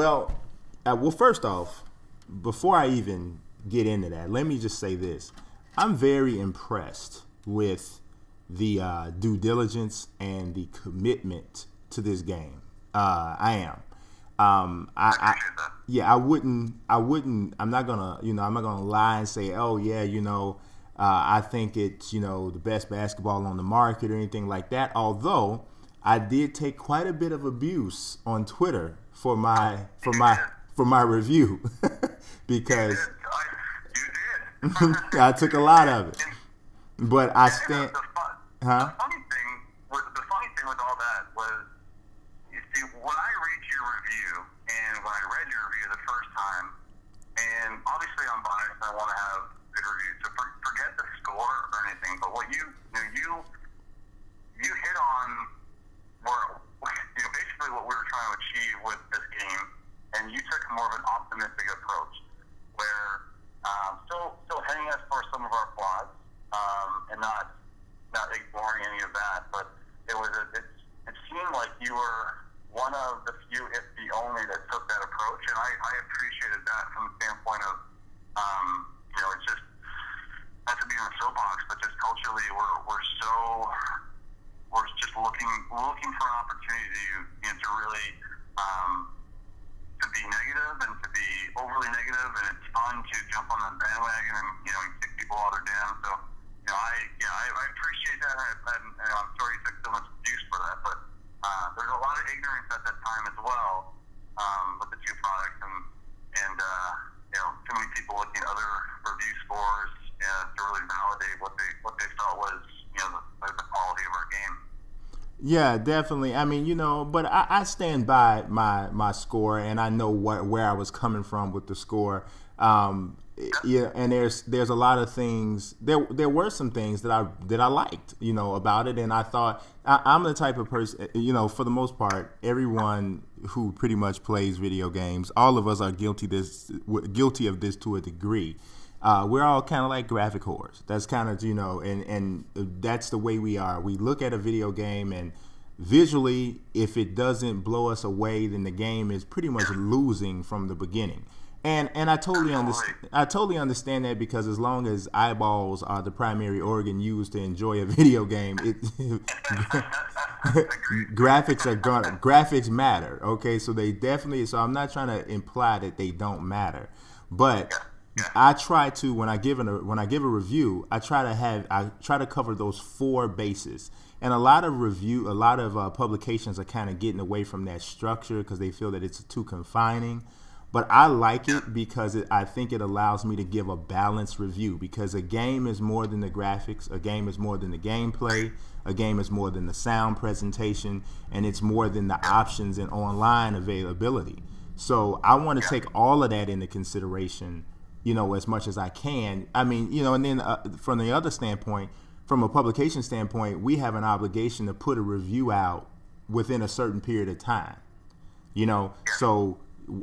Well, first off, before I even get into that, let me just say this: I'm very impressed with the due diligence and the commitment to this game. I am. Yeah, I'm not gonna, I'm not gonna lie and say, oh yeah, I think it's, the best basketball on the market or anything like that. Although I did take quite a bit of abuse on Twitter for my review because You did. I took a lot of it. But I And stand, the huh? funny thing with all that was, you see, when I read your review and when I read your review the first time, and obviously I'm biased and I want to have good reviews, so forget the score or anything. But what you hit on were basically what we were trying to achieve with this game, and you took more of an optimistic approach, where still hitting us for some of our flaws, and not ignoring any of that. But it seemed like you were one of the few, if the only, that took that approach, and I appreciated that from the standpoint of it's just not to be in the soapbox, but just culturally we're just looking for an opportunity to really to be negative and to be overly negative, and it's fun to jump on the bandwagon and kick people while they're down. So I appreciate that, and I'm sorry you took so much abuse for that, but there's a lot of ignorance at that time as well with the two products, and too many people looking at other review scores to really validate what they felt was the quality of our game. Yeah, definitely. I mean, but I stand by my score, and I know where I was coming from with the score. Yeah, and there's a lot of things. There were some things that I liked, about it, and I thought I'm the type of person, for the most part, everyone who pretty much plays video games, all of us are guilty of this to a degree. We're all kind of like graphic whores. That's kind of, and that's the way we are. We look at a video game, and visually, if it doesn't blow us away, then the game is pretty much losing from the beginning. And I totally understand that, because as long as eyeballs are the primary organ used to enjoy a video game, graphics matter. Okay, so they definitely. So I'm not trying to imply that they don't matter, but I try to, when I give a review, I try to cover those four bases. And a lot of publications are kind of getting away from that structure because they feel that it's too confining. But I like it because I think it allows me to give a balanced review, because a game is more than the graphics, a game is more than the gameplay, a game is more than the sound presentation, and it's more than the options and online availability. So I want to take all of that into consideration, as much as I can. I mean, and then from the other standpoint, from a publication standpoint, we have an obligation to put a review out within a certain period of time, so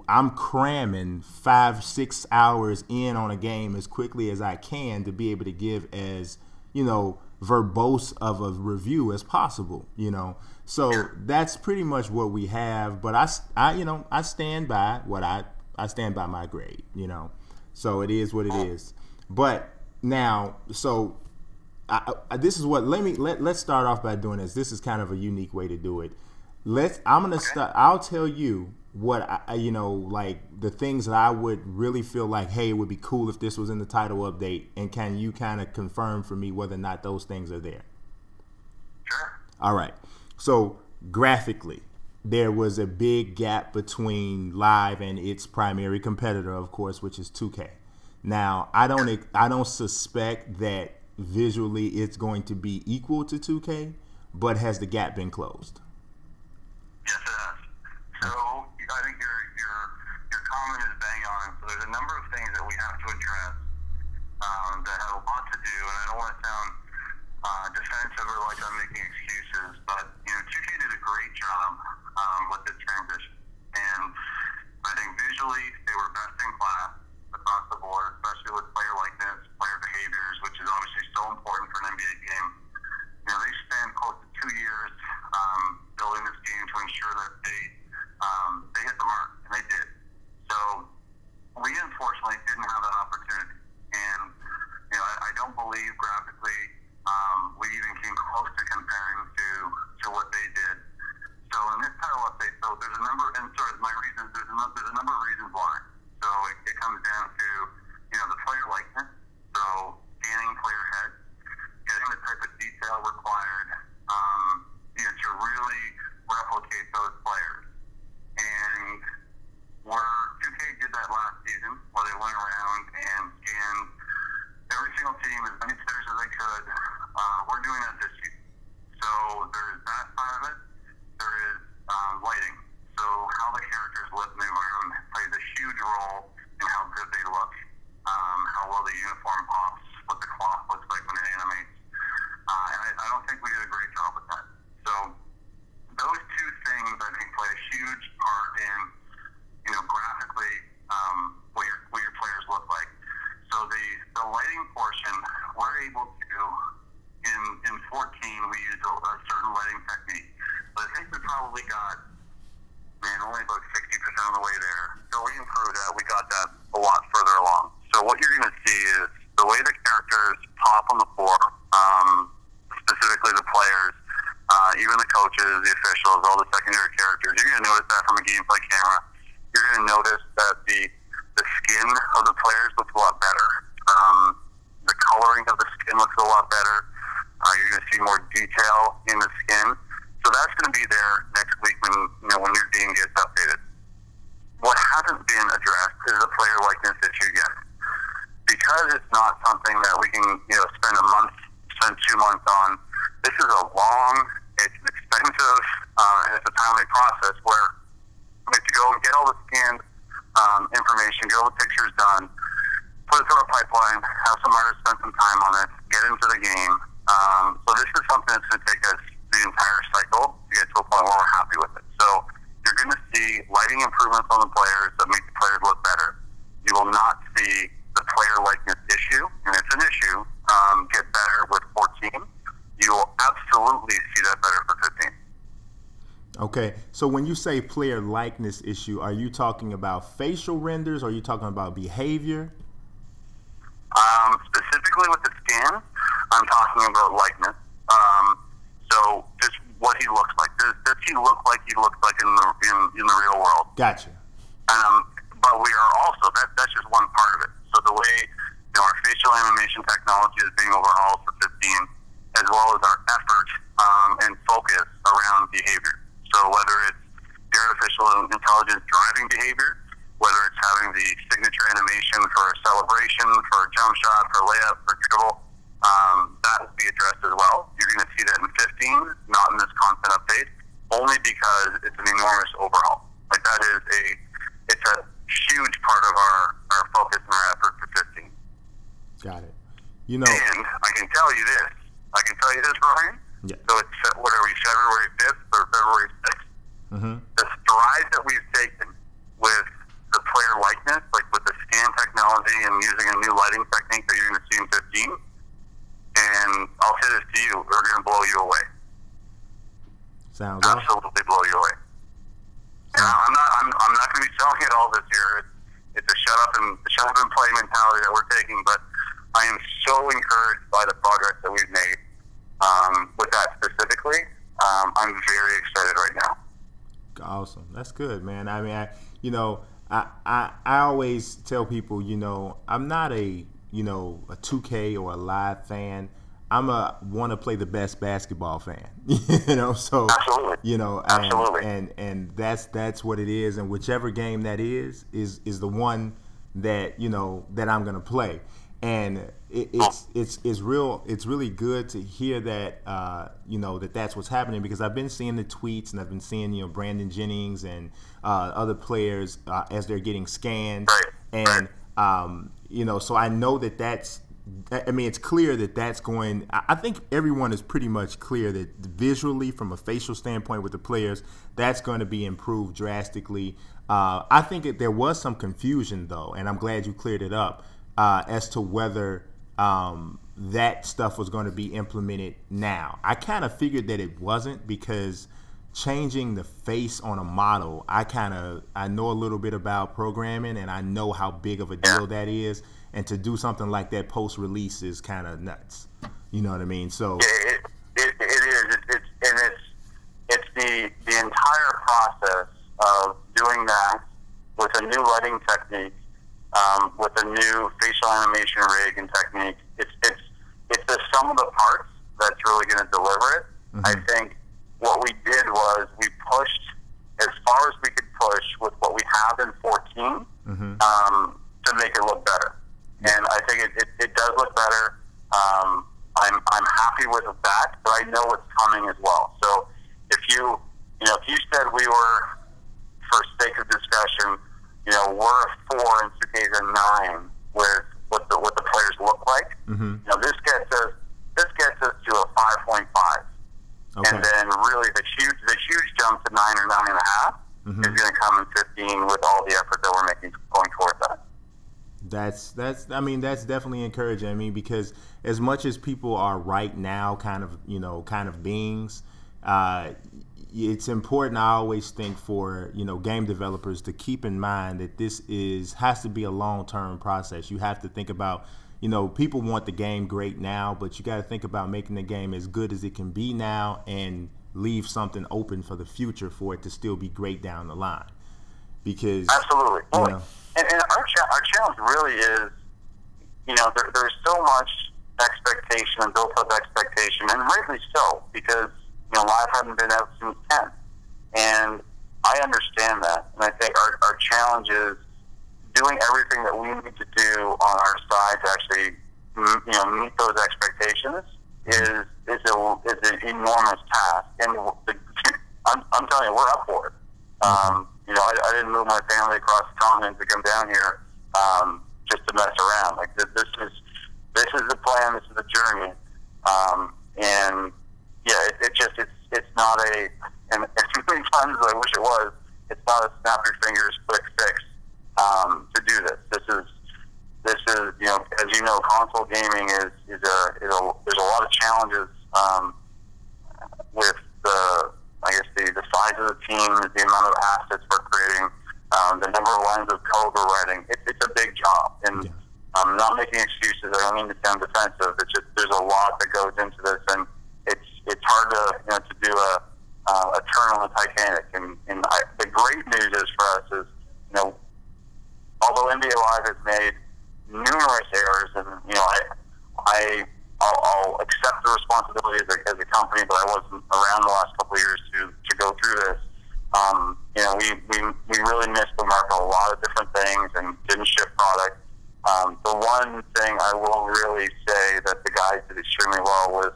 I'm cramming 5-6 hours in on a game as quickly as I can to be able to give as, verbose of a review as possible, So that's pretty much what we have. But I stand by I stand by my grade, So it is what it is. But now, so this is what let's start off by doing this. This is kind of a unique way to do it. I'll tell you what like the things that I would really feel like, hey, it would be cool if this was in the title update, and can you kind of confirm for me whether or not those things are there? Sure. All right. So graphically, there was a big gap between Live and its primary competitor, of course, which is 2K. Now, I don't suspect that visually it's going to be equal to 2K, but has the gap been closed? Yes, it has. So I think your comment is bang on. So there's a number of things that we have to address that have a lot to do, and I don't want to sound defensive or like I'm making excuses, but 2K did a great job with this transition, and I think visually they were best in class across the board, especially with player likeness, player behaviors, which is obviously so important for an NBA game. They spent close to 2 years building this game to ensure that they hit the mark, and they did. number of reasons why. So it comes down to, the player likeness. So scanning player heads, getting the type of detail required, to really replicate those players. And where 2K did that last season, where they went around and scanned every single team, as many players as they could, we're doing that this year. So there's that side of it. There is lighting. So how the characters look in the environment plays a huge role in how good they look, how well the uniform pops, what the cloth looks like when it animates. And I don't think we did a great job with that. So those two things, I think, play a huge part in, graphically, what your players look like. So the lighting portion, we're able to, in 14, we used a certain lighting technique. But I think we probably got, only about 60% of the way there. So we improved that. We got that a lot further along. So what you're going to see is the way the characters pop on the floor, specifically the players, even the coaches, the officials, all the secondary characters. You're going to notice that from a gameplay camera. You're going to notice that the skin of the players looks a lot better. The coloring of the skin looks a lot better. You're going to see more detail in the skin. So that's going to be there next week when your game gets updated. What hasn't been addressed is the player likeness issue yet. Because it's not something that we can spend 2 months on. This is a long, it's an expensive, and it's a timely process where we have to go and get all the scanned information, get all the pictures done, put it through our pipeline, have some artists spend some time on it, get into the game. So this is something that's going to take us the entire cycle to get to a point where we're happy with it. So you're going to see lighting improvements on the players that make the players look better. You will not see the player likeness issue, and it's an issue, get better with 14. You will absolutely see that better for 15. Okay, so when you say player likeness issue, are you talking about facial renders, or are you talking about behavior? Specifically with the scan, I'm talking about likeness. So just what he looks like. Does he look like he looks like in the real world? Gotcha. But we are also, that's just one part of it. So the way our facial animation technology is being overhauled for 15, as well as our effort and focus around behavior. So whether it's the artificial intelligence driving behavior, whether it's having the signature animation for a celebration, for a jump shot, for a layup, for dribble, that will be addressed as well. You're going to see that in 15, not in this content update, only because it's an enormous overhaul. Like that is it's a huge part of our focus and our effort for 15. Got it. And I can tell you this, Ryan. Yeah. So it's, what are we, February 5th or February 6th? Mm-hmm. The strides that we've taken with the player likeness, like with the scan technology and using a new lighting technique that you're going to see in 15, and I'll say this to you, we're going to blow you away. Sounds absolutely blow you away. I'm not going to be selling it all this year. It's a shut up and play mentality that we're taking, but I am so encouraged by the progress that we've made with that specifically. I'm very excited right now. Awesome. That's good, man. I mean, I always tell people, I'm not a 2K or a live fan. I'm want to play the best basketball fan, so, absolutely. Absolutely. And that's what it is. And whichever game that is the one that, that I'm going to play. And it's really good to hear that, that's what's happening, because I've been seeing the tweets and I've been seeing, Brandon Jennings and other players as they're getting scanned. Right. And, so I know that's, it's clear that's going, I think everyone is pretty much clear that visually, from a facial standpoint with the players, that's going to be improved drastically. I think there was some confusion, though, and I'm glad you cleared it up, as to whether that stuff was going to be implemented now. I kind of figured that it wasn't, because changing the face on a model, I know a little bit about programming, and I know how big of a deal that is. And to do something like that post-release is kind of nuts. You know what I mean? So it is. It's the entire process of doing that with a new lighting technique, with a new facial animation rig and technique. It's the sum of the parts that's really going to deliver it. Mm-hmm. I think what we did was we pushed as far as we could push with what we have in 14 to make it look better. And I think it does look better. I'm happy with that, but I know it's coming as well. So if you said we were, for sake of discussion, we're a 4 and Suke's a 9 with what the players look like. Mm-hmm. This gets us to a 5.5. Okay. And then really the huge jump to 9 or 9.5 is going to come in 15 with all the effort that we're making going towards that. That's definitely encouraging. I mean, because as much as people are right now kind of beings, it's important, I always think, for game developers to keep in mind that this has to be a long-term process. You have to think about, people want the game great now, but you got to think about making the game as good as it can be now and leave something open for the future for it to still be great down the line. Because absolutely, and our challenge really is, there's so much expectation and built-up expectation, and rightly so, because Live hadn't been out since 10, and I understand that, and I think our challenge is doing everything that we need to do on our side to actually, meet those expectations is an enormous task, and I'm telling you, we're up for it. I didn't move my family across the continent to come down here just to mess around. Like this is the plan. This is the journey. And yeah, it's not a, and as many times as I wish it was, it's not a snap your fingers quick fix to do this. This is as you know, console gaming is there's a lot of challenges with the size of the team, the amount of assets we're creating, the number of lines of code we're writing. It's a big job, and I'm not making excuses. I don't mean to sound defensive. It's just there's a lot that goes into this, and it's hard to do a turn on the Titanic. And the great news is for us is although NBA Live has made numerous errors, and I'll accept the responsibility as a company, but I wasn't around the last couple of years to go through this. We really missed the mark on a lot of different things and didn't ship product. The one thing I will really say that the guys did extremely well was,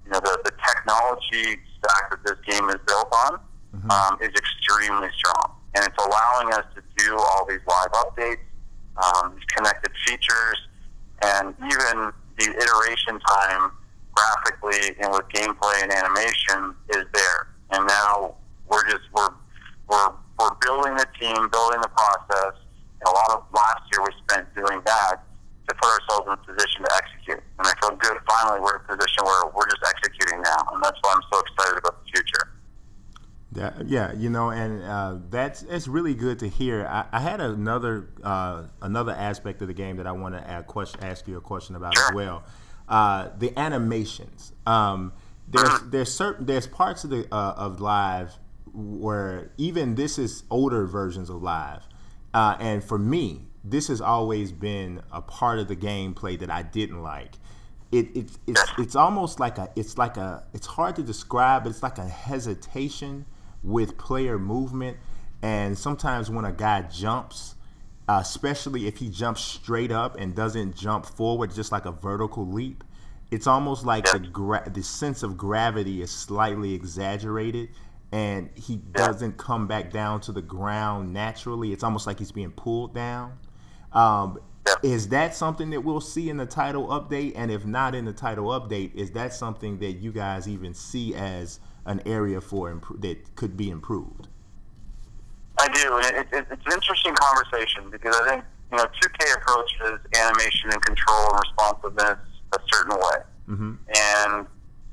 the technology stack that this game is built on is extremely strong, and it's allowing us to do all these live updates, these connected features, and even the iteration time graphically and with gameplay and animation is there. And now we're building the team, building the process. And a lot of last year we spent doing that to put ourselves in a position to execute. And I feel good. Finally, we're in a position where we're just executing now, and that's why I'm so excited about the future. It's really good to hear. I had another aspect of the game that I want to ask you a question about as well. The animations. There's parts of Live where even this is older versions of Live, and for me, this has always been a part of the gameplay that I didn't like. It's almost like it's hard to describe, but it's like a hesitation with player movement, and sometimes when a guy jumps, especially if he jumps straight up and doesn't jump forward just like a vertical leap, it's almost like the sense of gravity is slightly exaggerated, and he doesn't come back down to the ground naturally. It's almost like he's being pulled down. Is that something that we'll see in the title update? And if not in the title update, is that something that you guys even see as an area that could be improved? I do, and it's an interesting conversation because I think 2K approaches animation and control and responsiveness a certain way, and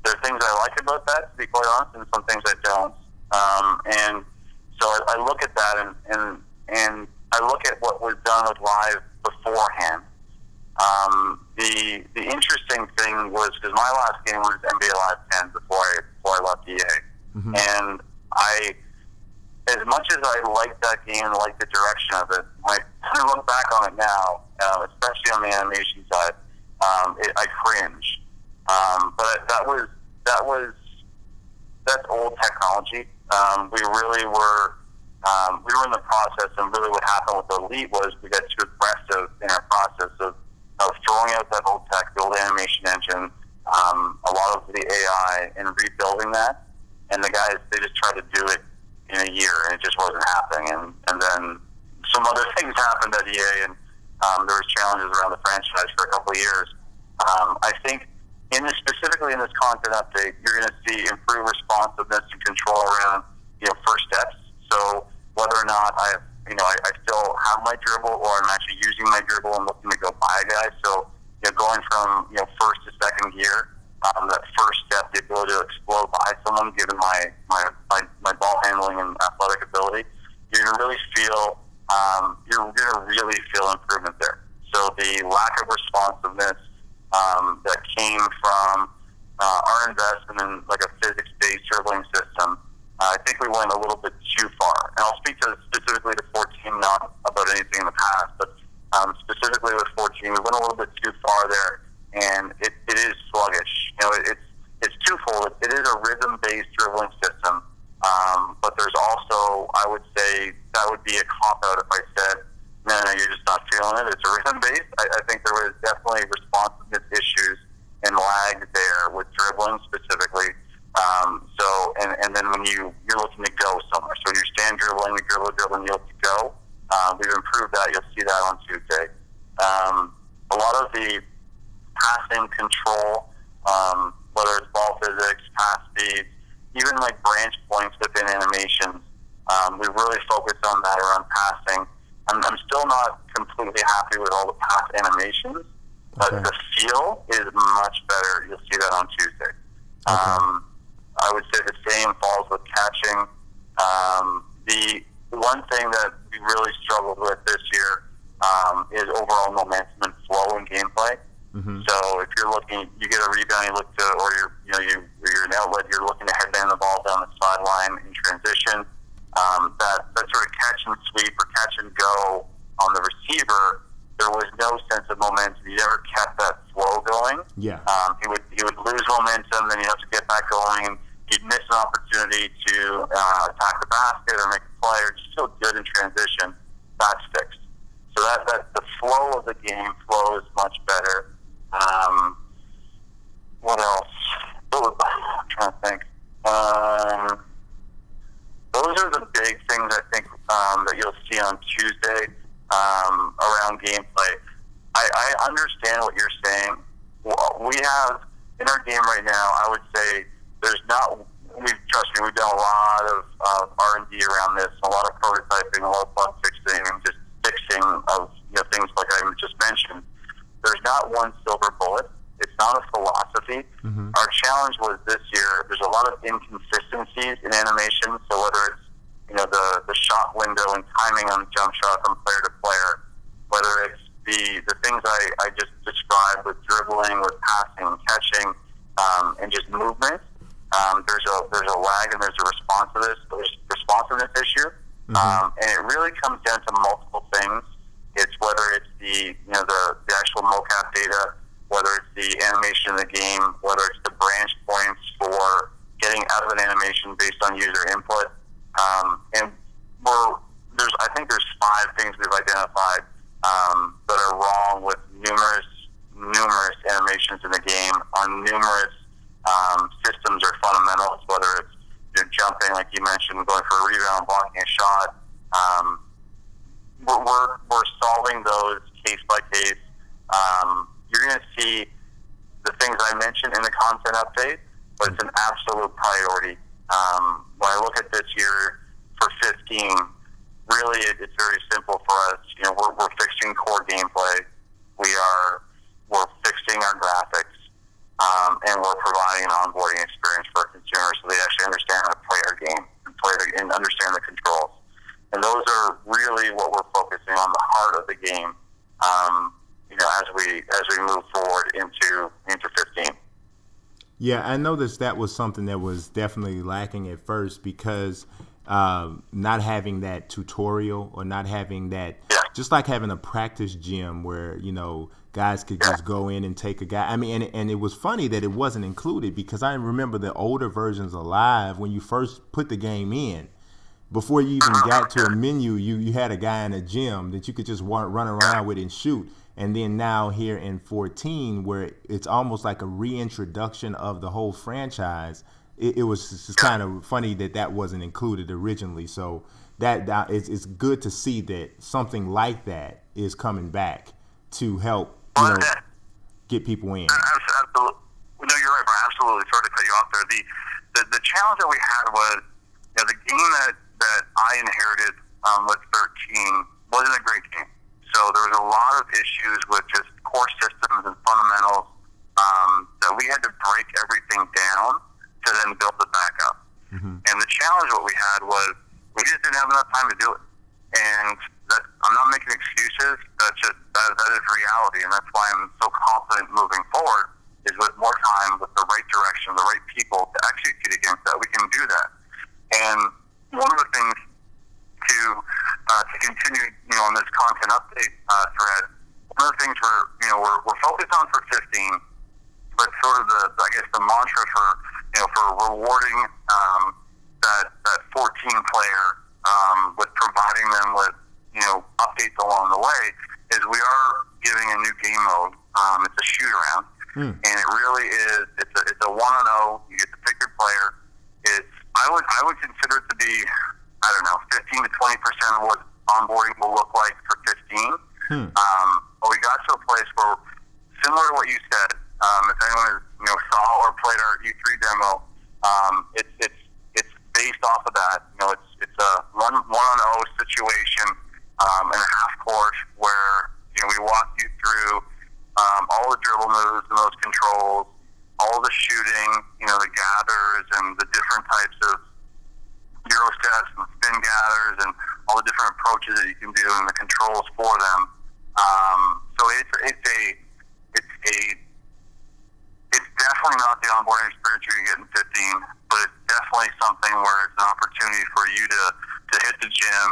there are things I like about that, to be quite honest, and some things I don't. And so I look at that, and I look at what was done with Live beforehand. The interesting thing was, because my last game was NBA Live 10 before I left EA, and as much as I like that game and like the direction of it, when I look back on it now, especially on the animation side, I cringe. But that's old technology. We really were in the process, and really what happened with the Elite was we got too aggressive in our process of throwing out that old tech, the old animation engine, a lot of the AI, and rebuilding that. And the guys, they just tried to do it in a year, and it just wasn't happening. And then some other things happened at EA, and there was challenges around the franchise for a couple of years. I think specifically in this content update, you're going to see improved responsiveness and control around first steps. So whether or not I still have my dribble, or I'm actually using my dribble and looking to go by a guy. So going from first to second gear, that first step, the ability to explode by someone, given my ball handling and athletic ability, you're going to really feel improvement there. So the lack of responsiveness that came from our investment in like a physics-based dribbling system, I think we went a little bit too far. And I'll speak specifically to 14, not about anything in the past, but specifically with 14, we went a little bit too far there, and it is sluggish. It's twofold. It is a rhythm-based dribbling system, but there's also, I would say, that would be a cop-out if I said, no, you're just not feeling it. It's a rhythm-based. I think there was definitely responsiveness issues and lag there with dribbling specifically. And then when you're looking to go somewhere, so you're stand dribbling, you dribbling, you look to go. We've improved that. You'll see that on Tuesday. A lot of the passing control, whether it's ball physics, pass speeds, even like branch points within animations, we've really focused on that around passing. I'm still not completely happy with all the pass animations, but the feel is much better. You'll see that on Tuesday. I would say the same falls with catching. The one thing that we really struggled with this year is overall momentum and flow in gameplay. Mm-hmm. So if you're looking, you get a rebound, you look to, or you're an outlet, you're looking to headband the ball down the sideline in transition. That sort of catch and sweep or catch and go on the receiver, there was no sense of momentum. He never kept that flow going. Yeah. He would lose momentum, then he'd have to get back going, and he'd miss an opportunity to attack the basket or make a play or just feel good in transition. That's fixed. So that the flow of the game flows much better. What else? I'm trying to think. Those are the big things I think that you'll see on Tuesday around gameplay. I understand what you're saying. We have, in our game right now, I would say trust me, we've done a lot of R&D around this, a lot of prototyping, a lot of bug fixing, and just fixing of things like I just mentioned. There's not one silver bullet. It's not a philosophy. Mm-hmm. Our challenge was this year, there's a lot of inconsistencies in animation. So whether it's the shot window and timing on jump shot from player to player, whether it's the things I just described with dribbling, with passing, catching, and just movement, there's a lag and there's a responsiveness issue. Mm-hmm. And it really comes down to multiple things. It's whether it's the actual mocap data, whether it's the animation in the game, whether it's the branch points for getting out of an animation based on user input. And I think there's 5 things we've identified that are wrong with numerous animations in the game on numerous systems or fundamentals, whether it's jumping, like you mentioned, going for a rebound, blocking a shot. We're solving those case by case. You're going to see the things I mentioned in the content update, but it's an absolute priority. When I look at this year for 15, really it's very simple for us. We're fixing core gameplay. We're fixing our graphics, and we're providing an onboarding experience for our consumers so they actually understand how to play our game and understand the controls. And those are really what we're focusing on, the heart of the game. As we move forward into 15. Yeah, I noticed that was something that was definitely lacking at first because not having that tutorial or not having that, Yeah. just like having a practice gym where, guys could just go in and take a guy. I mean, and it was funny that it wasn't included, because I remember the older versions of Live, when you first put the game in, before you even got to a menu, you had a guy in a gym that you could just run around with and shoot. And then now here in 14, where it's almost like a reintroduction of the whole franchise, it was just kind of funny that wasn't included originally. So that it's good to see that something like that is coming back to help get people in. Absolutely. No, you're right, Brian. Absolutely. Sorry to cut you off there. The challenge that we had was, the game that I inherited with 13 wasn't a great game. So there was a lot of issues with just core systems and fundamentals that we had to break everything down to then build it back up. Mm-hmm. And the challenge what we had was we just didn't have enough time to do it. And I'm not making excuses. That is reality, and that's why I'm so confident moving forward. Is with more time, with the right direction, the right people to execute against that, we can do that. And one of the things to continue, on this content update thread, one of the things we're focused on for 15, but sort of the mantra for rewarding that 14 player with providing them with updates along the way, is we are giving a new game mode. It's a shoot around, and it really is. It's a 1-0. You get to pick your player. I would consider it to be, I don't know, 15 to 20% of what onboarding will look like for 15. But we got to a place where, similar to what you said, if anyone saw or played our E3 demo, it's based off of that. It's a 1-0 situation in a half court where we walk you through all the dribble moves and those controls, all the shooting, the gathers and the different types of Euro steps and spin gathers and all the different approaches that you can do and the controls for them. So it's definitely not the onboarding experience you can get in 15, but it's definitely something where it's an opportunity for you to hit the gym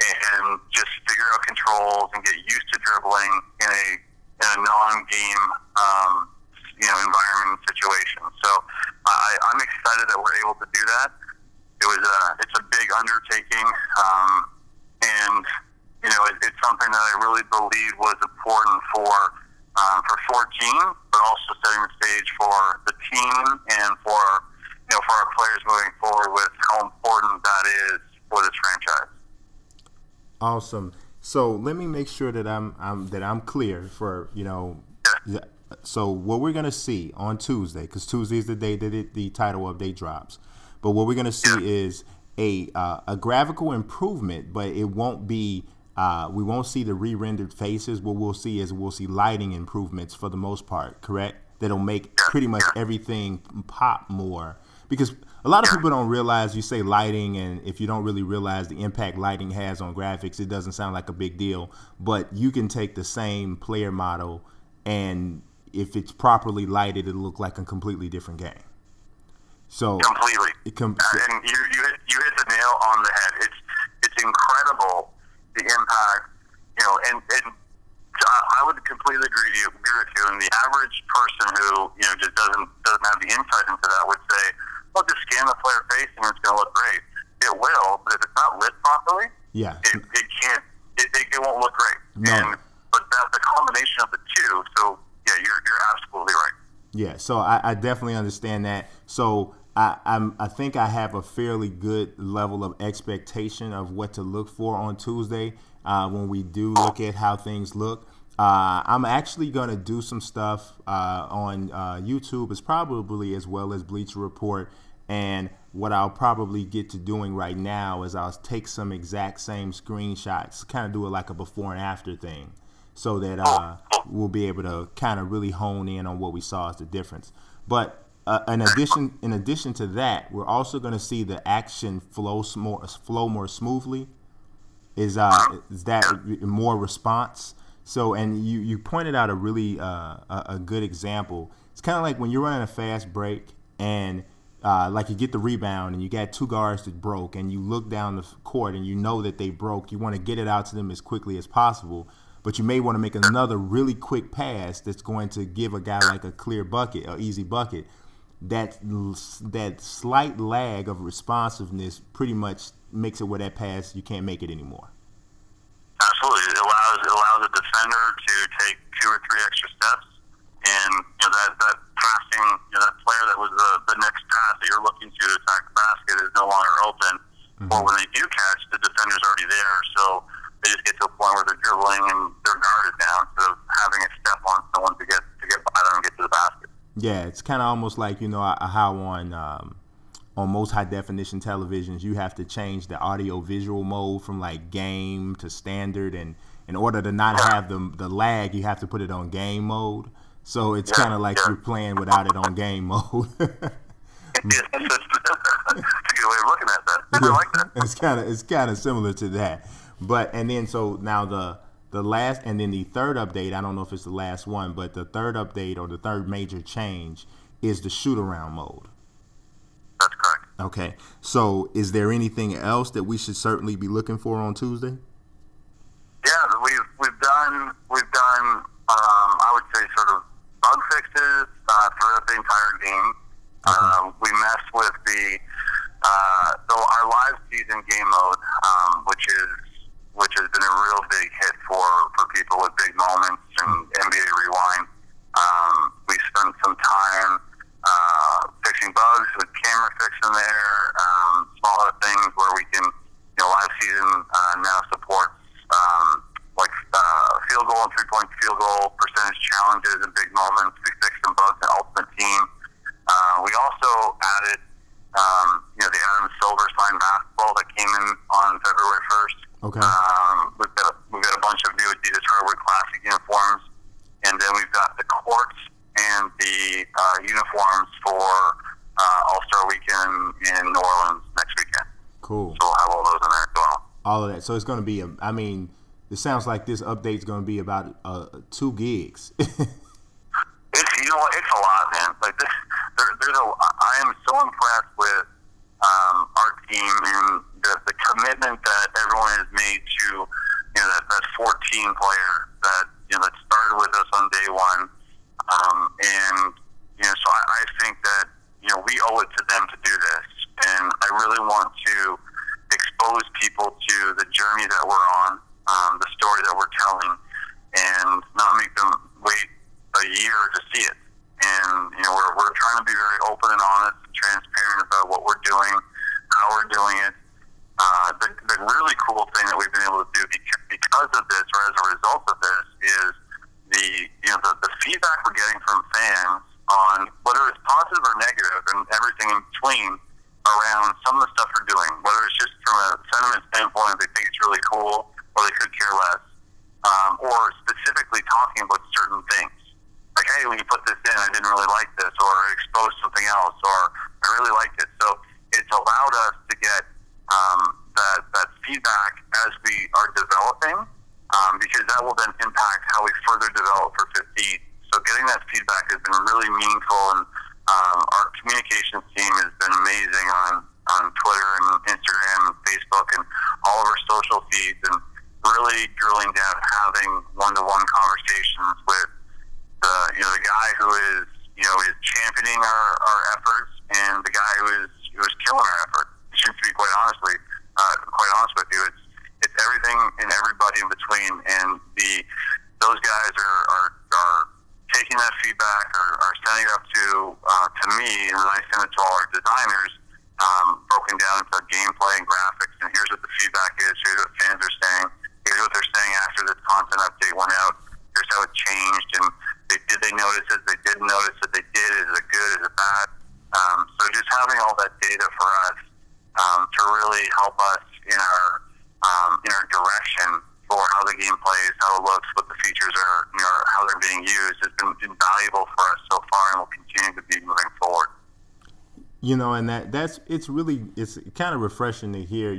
and just figure out controls and get used to dribbling in a non-game environment and situation. So I'm excited that we're able to do that. It's a big undertaking, and it's something that I really believe was important for 14, but also setting the stage for the team and for our players moving forward with how important that is for this franchise. Awesome. So let me make sure that I'm clear for So what we're gonna see on Tuesday, because Tuesday is the day that the title update drops. But what we're gonna see is a graphical improvement, but it won't be. We won't see the re-rendered faces. What we'll see is lighting improvements for the most part. Correct? That'll make pretty much everything pop more, because a lot of people don't realize, you say lighting, and if you don't really realize the impact lighting has on graphics, it doesn't sound like a big deal. But you can take the same player model, and if it's properly lighted, it'll look like a completely different game. So completely. And you hit the nail on the head. It's incredible the impact, and I would completely agree with you. And the average person who just doesn't have the insight into that would say, well, just scan the player face and it's going to look great. It will, but if it's not lit properly, it can't. It won't look great. No. But that's the combination of the two. So yeah, you're absolutely right. Yeah. So I definitely understand that. So I think I have a fairly good level of expectation of what to look for on Tuesday when we do look at how things look. I'm actually going to do some stuff on YouTube, as probably as well as Bleacher Report. And what I'll probably get to doing right now is I'll take some exact same screenshots, kind of do it like a before and after thing, so that we'll be able to kind of really hone in on what we saw as the difference. But in addition to that, we're also going to see the action flow more smoothly. Is that more response? So, and you pointed out a really a good example. It's kind of like when you're running a fast break and like you get the rebound and you got two guards that broke, and you look down the court and you know that they broke. You want to get it out to them as quickly as possible, but you may want to make another really quick pass that's going to give a guy like a clear bucket, an easy bucket. That slight lag of responsiveness pretty much makes it where that pass you can't make it anymore. Absolutely, it allows a defender to take 2 or 3 extra steps, and that passing, that player that was the next pass that you're looking to attack the basket is no longer open. Mm-hmm. Or when they do catch, the defender's already there, so they just get to a point where they're dribbling and their guard is down, so having a step on someone to get by them and get to the basket. Yeah, it's kind of almost like, how on most high definition televisions you have to change the audio visual mode from like game to standard, and in order to not have the lag, you have to put it on game mode. So it's kind of like you're playing without it on game mode. That's a good way of looking at that. I like that. It's kind of similar to that. And then so now the last, and then the third update, I don't know if it's the last one, but the third update or the third major change is the shoot around mode. That's correct. Okay. So is there anything else that we should certainly be looking for on Tuesday? Yeah, we've done I would say sort of bug fixes throughout the entire game. Okay. We messed with our live season game mode, which has been a real big hit for people with big moments and NBA Rewind. We spent some time fixing bugs with camera fix in there, smaller things where we can, live season now supports field goal and 3-point field goal percentage challenges and big moments. We fixed some bugs in Ultimate Team. We also added, the Adam Silver signed basketball that came in on February 1st. Okay. We've got a bunch of new Adidas Hardwood Classic uniforms, and then we've got the courts and the uniforms for All-Star Weekend in New Orleans next weekend. Cool. So we'll have all those in there as well. All of that. So it's going to be it sounds like this update's going to be about 2 gigs. It's a lot, man. Like this, I am so impressed with our team and the commitment that everyone has made to, that 14 player that started with us on day one, so I think that we owe it to them to do this, and I really want to expose people to the journey that we're on, the story that we're telling, and not make them wait a year to see it. And we're trying to be very open and honest and transparent about what we're doing, how we're doing it. The really cool thing that we've been able to do because of this, or as a result of this, is the feedback we're getting from fans on whether it's positive or negative and everything in between around some of the stuff we're doing, whether it's just from a sentiment standpoint, they think it's really cool, or they could care less, or specifically talking about certain things. Like, hey, when you put this in, I didn't really like this, or exposed something else, or I really liked it. So it's allowed us to get that feedback as we are developing, because that will then impact how we further develop for 15. So getting that feedback has been really meaningful, and our communications team has been amazing on Twitter and Instagram and Facebook and all of our social feeds, and really drilling down, having one-to-one conversations with the guy who is championing our efforts, and the guy who is killing our effort. To be quite honest with you, it's everything and everybody in between, and those guys are taking that feedback, are sending it up to me, and then I send it to all our designers, broken down into gameplay and graphics, and here's what the feedback is, here's what fans are saying, here's what they're saying after this content update went out, here's how it changed, and did they notice it, they didn't notice it, they did, is it good, is it bad? So just having all that data for us to really help us in our direction for how the game plays, how it looks, what the features are, how they're being used, has been invaluable for us so far, and will continue to be moving forward. And it's kind of refreshing to hear,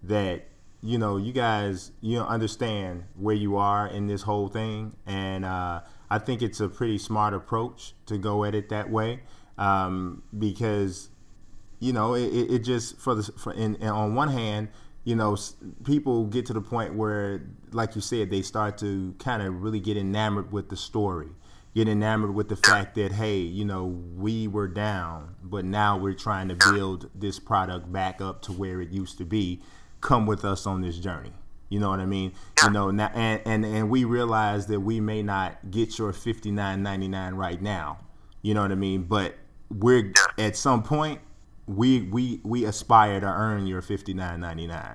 that you guys understand where you are in this whole thing, and I think it's a pretty smart approach to go at it that way, because you know, it just and on one hand, you know, people get to the point where, like you said, they start to kind of really get enamored with the story, get enamored with the fact that, hey, you know, we were down, but now we're trying to build this product back up to where it used to be. Come with us on this journey. You know what I mean? You know, now, and we realize that we may not get your $59.99 right now. You know what I mean? But we're at some point we aspire to earn your $59.99.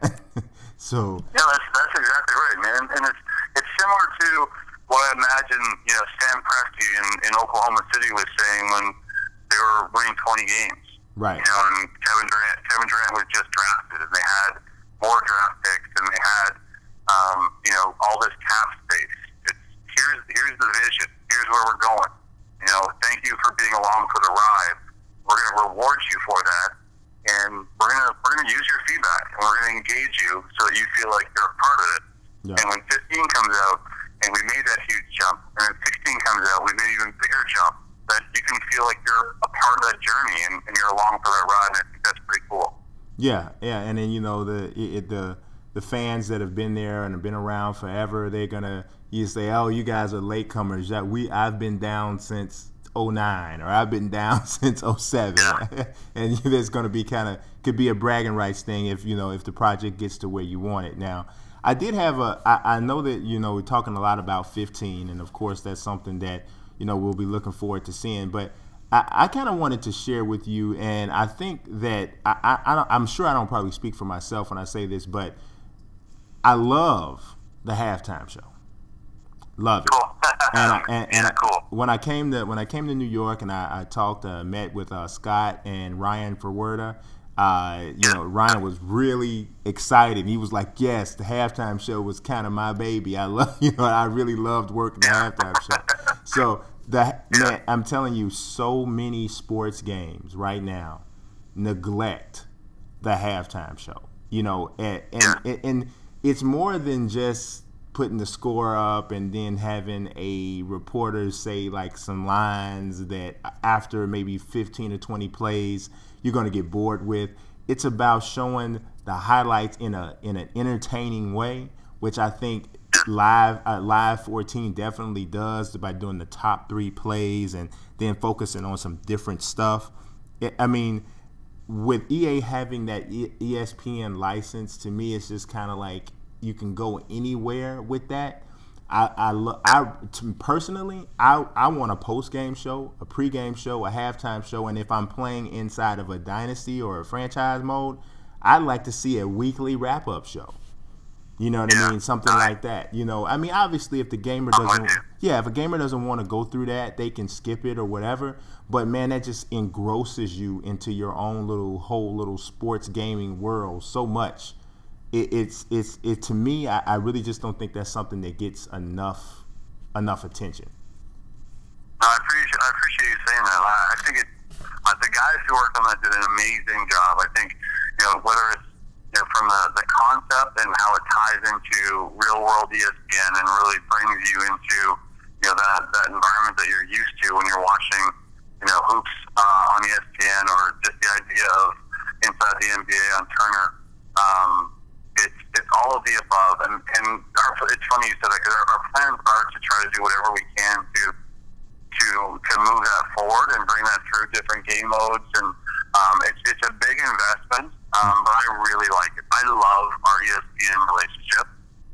So yeah, that's exactly right, man. And it's similar to what I imagine, you know, Sam Presti in Oklahoma City was saying when they were winning 20 games. Right. You know, and Kevin Durant was just drafted, and they had more draft picks, and they had, you know, all this cap space. Here's the vision. Here's where we're going. You know, thank you for being along for the ride. We're going to reward you for that, and we're gonna use your feedback, and we're going to engage you so that you feel like you're a part of it. Yeah. And when 15 comes out, and we made that huge jump, and when 16 comes out, we made an even bigger jump, that you can feel like you're a part of that journey, and you're along for that ride, and I think that's pretty cool. Yeah, and then, you know, the fans that have been there and have been around forever, they're gonna say, oh, you guys are latecomers. I've been down since 2009, or I've been down since 2007, and there's gonna be could be a bragging rights thing if the project gets to where you want it. Now, I did have I know that, you know, we're talking a lot about 15, and of course that's something that, you know, we'll be looking forward to seeing, but I kind of wanted to share with you, and I think that I'm sure I don't probably speak for myself when I say this, but I love the halftime show. Love it. And cool. When I came to New York, and I met with Scott and Ryan Ferwerda, you know, Ryan was really excited. He was like, yes, the halftime show was kind of my baby. I really loved working the halftime show. So man, I'm telling you, so many sports games right now neglect the halftime show. You know, and it's more than just putting the score up and then having a reporter say like some lines that after maybe 15 or 20 plays you're going to get bored with. It's about showing the highlights in an entertaining way, which I think Live 14 definitely does by doing the top 3 plays and then focusing on some different stuff. I mean, with EA having that ESPN license, to me, it's just kind of like you can go anywhere with that. Personally, I want a post-game show, a pre-game show, a halftime show, and if I'm playing inside of a dynasty or a franchise mode, I'd like to see a weekly wrap-up show. You know what I mean? Something like that. You know, I mean, obviously, if a gamer doesn't want to go through that, they can skip it or whatever. But man, that just engrosses you into your own whole little sports gaming world so much. It's to me, I really just don't think that's something that gets enough attention. I appreciate you saying that. I think the guys who worked on that did an amazing job. I think, you know, whether it's, you know, from the concept and how it ties into real world ESPN and really brings you into, you know, that environment that you're used to when you're watching, you know, hoops on ESPN, or just the idea of inside the NBA on Turner. It's all of the above, and it's funny you said that, because our plans are to try to do whatever we can to move that forward and bring that through different game modes, and it's a big investment, but I really like it. I love our ESPN relationship.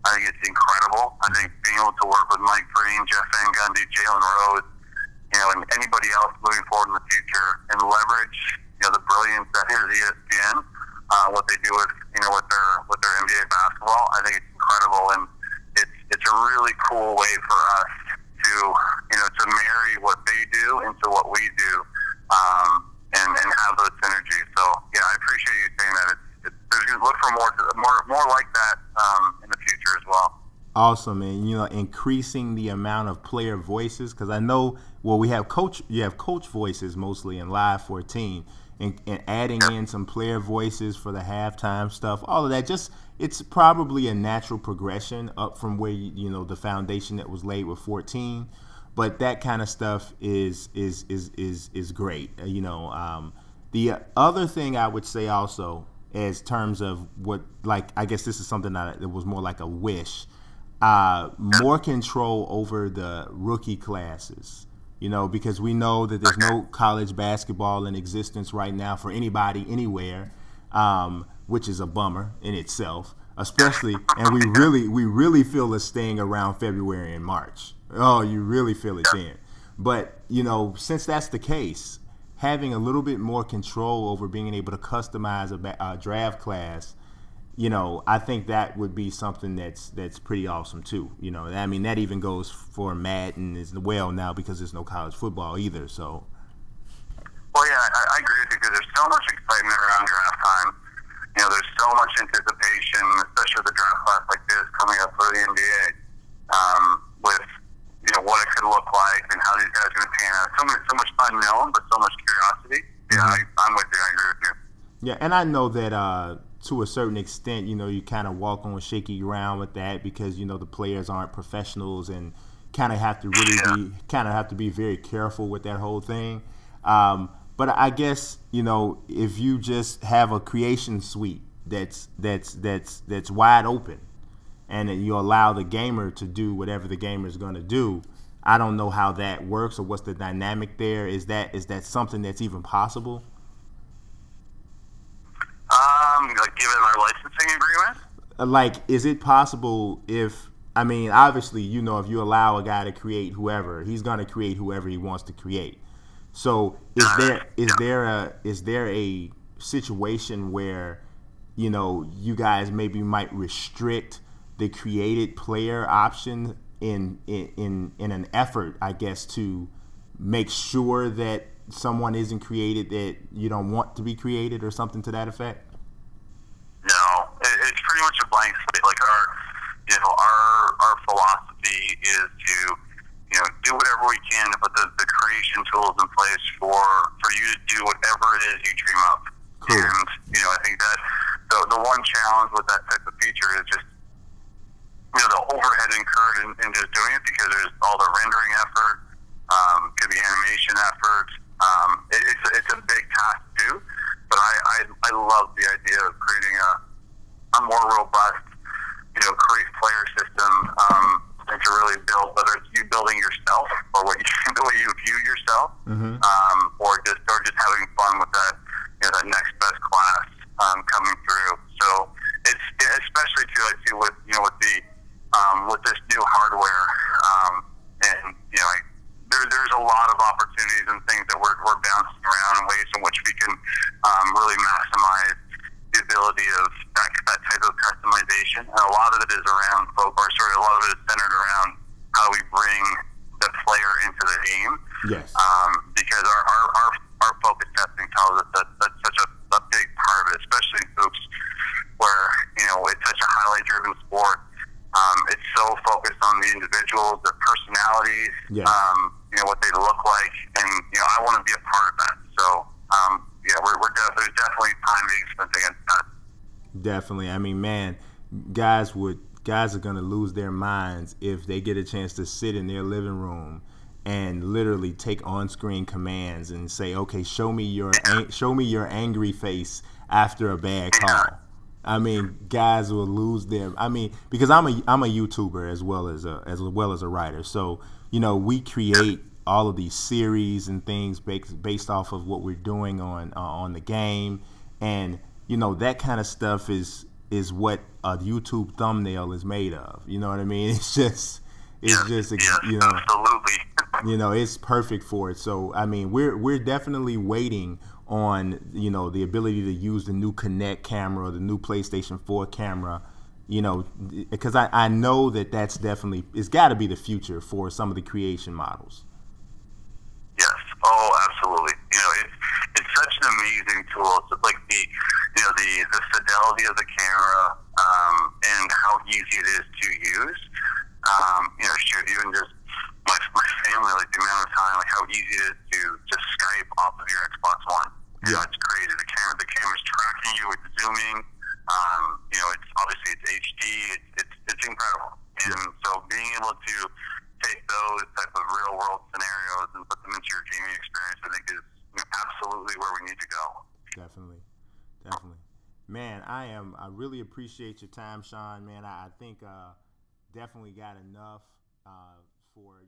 I think it's incredible. I think being able to work with Mike Green, Jeff Van Gundy, Jalen Rose, you know, and anybody else moving forward in the future, and leverage, you know, the brilliance that is ESPN. What they do with their NBA basketball, I think it's incredible, and it's a really cool way for us to, you know, to marry what they do into what we do, and have those synergies. So yeah, I appreciate you saying that. There's look for more like that in the future as well. Awesome, and you know, increasing the amount of player voices, because I know, well, you have coach voices mostly in Live 14. And adding in some player voices for the halftime stuff, all of that, it's probably a natural progression up from where you know the foundation that was laid with 14. But that kind of stuff is great. You know, The other thing I would say also, as terms of what, like, I guess this is something that it was more like a wish, more control over the rookie classes. You know, because we know that there's no college basketball in existence right now for anybody anywhere, which is a bummer in itself. Especially, and we really feel it staying around February and March. Oh, you really feel it then. But, you know, since that's the case, having a little bit more control over being able to customize a draft class, you know, I think that would be something that's pretty awesome too. You know, I mean, that even goes for Madden as well now because there's no college football either. So. Well, yeah, I agree with you because there's so much excitement around draft time. You know, there's so much anticipation, especially with a draft class like this coming up for the NBA, with, you know, what it could look like and how these guys are going to pan out. So much unknown, but so much curiosity. Yeah, I'm with you. I agree with you. Yeah, and I know that to a certain extent, you know, you kind of walk on shaky ground with that because, you know, the players aren't professionals and kind of have to really be very careful with that whole thing. But I guess, you know, if you just have a creation suite that's wide open, and you allow the gamer to do whatever the gamer is going to do, I don't know how that works or what's the dynamic there. Is that something that's even possible? Like given our licensing agreement? Like, is it possible if, I mean, obviously, you know, if you allow a guy to create whoever, he's going to create whoever he wants to create. So is there a situation where, you know, you guys maybe might restrict the created player option in an effort, I guess, to make sure that someone isn't created that you don't want to be created or something to that effect? No, it's pretty much a blank slate. Like our philosophy is to, you know, do whatever we can to put the creation tools in place for you to do whatever it is you dream up. Cool. And, you know, I think that the one challenge with that type of feature is just, you know, the overhead incurred in just doing it because there's all the rendering effort, could be animation effort. It's a big task to do, but I love the idea of creating a more robust, you know, create player system, and to really build, whether it's you building yourself or the way you view yourself, or just having fun with that, you know, that next best class coming through. So it's especially too, I see with, you know, with this new hardware, and, you know, there's a lot of opportunities and things that we're bouncing around in ways in which we can really maximize the ability of that type of customization. And a lot of it is around, a lot of it is centered around how we bring the player into the game. Yes. Because our focus testing tells us that that's such a big part of it, especially in hoops, where, you know, it's such a highlight-driven sport. It's so focused on the individuals, their personalities, you know, what they look like, and, you know, I want to be a part of that. So, yeah, there's definitely time being spent against that. Definitely. I mean, man, guys are gonna lose their minds if they get a chance to sit in their living room and literally take on-screen commands and say, "Okay, show me your angry face after a bad call." I mean, guys will lose their. I mean, because I'm a YouTuber as well as a writer. So, you know, we create all of these series and things based off of what we're doing on the game, and, you know, that kind of stuff is what a YouTube thumbnail is made of. You know what I mean? It's just you know, absolutely. You know, it's perfect for it. So, I mean, we're definitely waiting on, you know, the ability to use the new Kinect camera, the new PlayStation 4 camera, you know, because I know that's definitely, it's got to be the future for some of the creation models. Yes. Oh, absolutely. You know, it's such an amazing tool. It's like the fidelity of the camera, and how easy it is to use. You know, shoot, even just my family, like the amount of time, like how easy it is to just Skype off of your Xbox One. You know, it's crazy. The camera's tracking you. It's zooming. You know, it's obviously it's HD. It's incredible. And so being able to take those type of real world scenarios and put them into your gaming experience, I think is, you know, absolutely where we need to go. Definitely, definitely, man. I really appreciate your time, Sean. Man, I think definitely got enough for